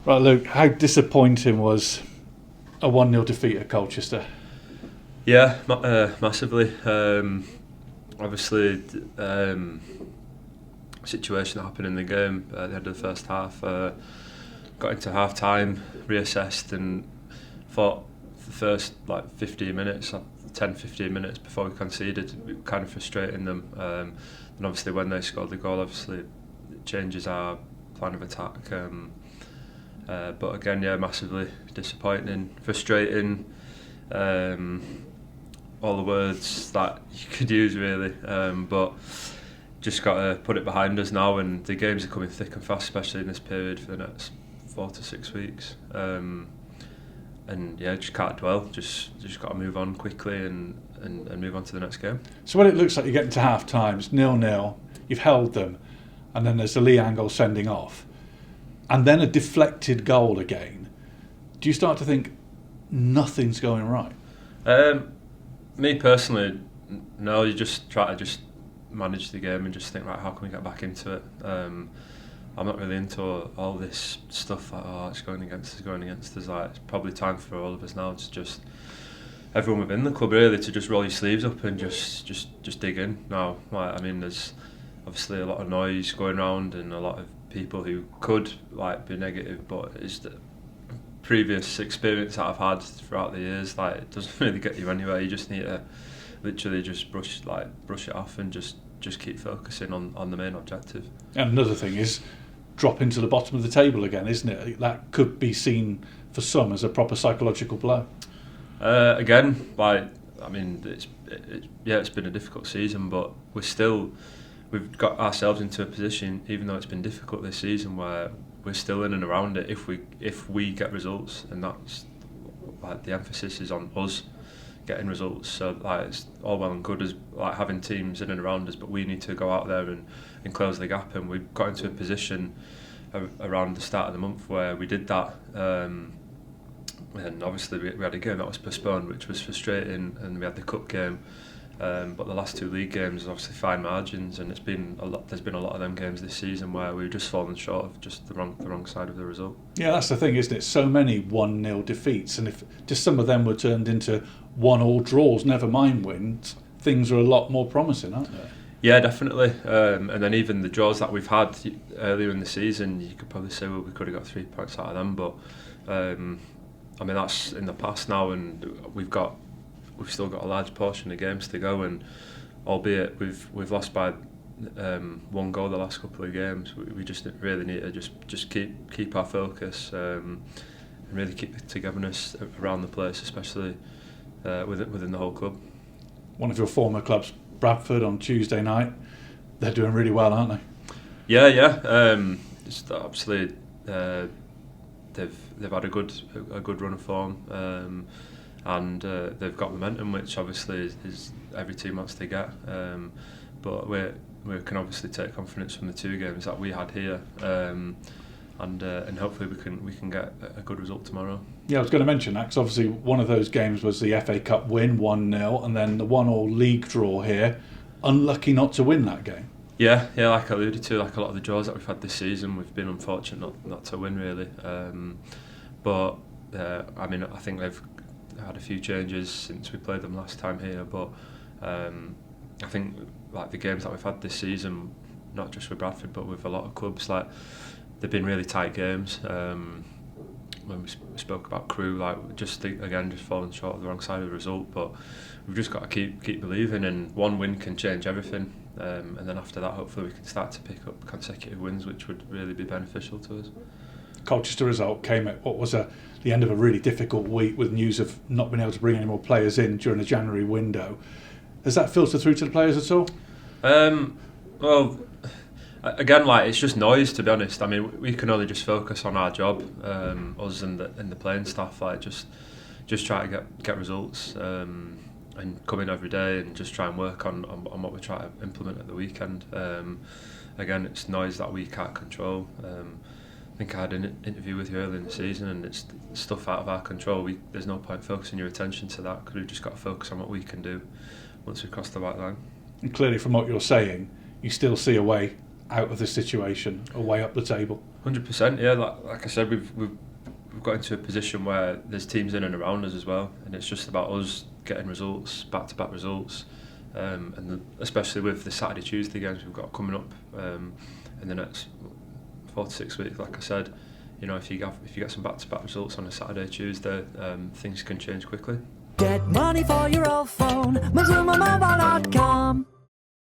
Right, Luke, how disappointing was a 1-0 defeat at Colchester? Yeah, massively. Obviously, situation that happened in the game at the end of the first half. Got into half time, reassessed, and thought the first 15 minutes, 10-15 minutes before we conceded, we were kind of frustrating them. And obviously, when they scored the goal, obviously it changes our plan of attack. But again, yeah, massively disappointing, frustrating. All the words that you could use really, but just got to put it behind us now, and the games are coming thick and fast, especially in this period for the next 4 to 6 weeks. And yeah, just can't dwell. Just got to move on quickly and move on to the next game. So when it looks like you're getting to half time, it's 0-0, you've held them, and then there's the Lee Angle sending off, and then a deflected goal again. Do you start to think nothing's going right? Me personally, no. You just try to manage the game and just think, right, how can we get back into it? I'm not really into all this stuff like, it's going against us. Like, it's probably time for all of us now to just, everyone within the club really, to just roll your sleeves up and just dig in now. Like, I mean, there's obviously a lot of noise going around and a lot of people who could be negative, but it's the previous experience that I've had throughout the years, it doesn't really get you anywhere. You just need to literally just brush it off and just keep focusing on the main objective. And another thing is dropping to the bottom of the table again, isn't it? That could be seen for some as a proper psychological blow. Again, I mean, it's been a difficult season, but we've got ourselves into a position, even though it's been difficult this season, where we're still in and around it if we get results, and that's the emphasis is on us getting results. So it's all well and good as having teams in and around us, but we need to go out there and close the gap, and we've got into a position around the start of the month where we did that. And obviously we had a game that was postponed, which was frustrating, and we had the cup game. But the last 2 league games are obviously fine margins, and there's been a lot of them games this season where we've just fallen short of just the wrong side of the result. Yeah, that's the thing, isn't it? So many 1-0 defeats, and if just some of them were turned into 1-1 draws, never mind wins, things are a lot more promising, aren't they? Yeah, definitely. And then even the draws that we've had earlier in the season, you could probably say, well, we could have got 3 points out of them, but I mean, that's in the past now, and we've still got a large portion of games to go, and albeit we've lost by 1 goal the last couple of games, we just really need to just keep our focus and really keep the togetherness around the place, especially within the whole club. One of your former clubs, Bradford, on Tuesday night, they're doing really well, aren't they? Yeah. Just obviously they've had a good run of form. And they've got momentum, which obviously is every team wants to get. But we can obviously take confidence from the 2 games that we had here, and hopefully we can get a good result tomorrow. Yeah, I was going to mention that, because obviously one of those games was the FA Cup win, 1-0, and then the 1-1 league draw here. Unlucky not to win that game. Yeah, like I alluded to, like a lot of the draws that we've had this season, we've been unfortunate not to win really. But I mean, I think they've had a few changes since we played them last time here, but I think the games that we've had this season, not just with Bradford but with a lot of clubs, they've been really tight games. When we spoke about Crewe, just falling short of the wrong side of the result, but we've just got to keep believing, and 1 win can change everything, and then after that hopefully we can start to pick up consecutive wins, which would really be beneficial to us. Colchester result came at what was the end of a really difficult week, with news of not being able to bring any more players in during the January window. Has that filtered through to the players at all? Well, again, it's just noise, to be honest. I mean, we can only just focus on our job, us and the playing staff. Just try to get results, and come in every day and just try and work on what we try to implement at the weekend. Again, it's noise that we can't control. I think I had an interview with you earlier in the season, and it's stuff out of our control. There's no point focusing your attention to that, because we've just got to focus on what we can do once we cross the white line. And clearly, from what you're saying, you still see a way out of this situation, a way up the table. 100%. Yeah, like I said, we've got into a position where there's teams in and around us as well, and it's just about us getting results, back-to-back results, and especially with the Saturday Tuesday games we've got coming up in the next 4 to 6 weeks. Like I said, you know, if you get some back-to-back results on a Saturday Tuesday, things can change quickly. Get money for your old phone, MazumaMobile.com.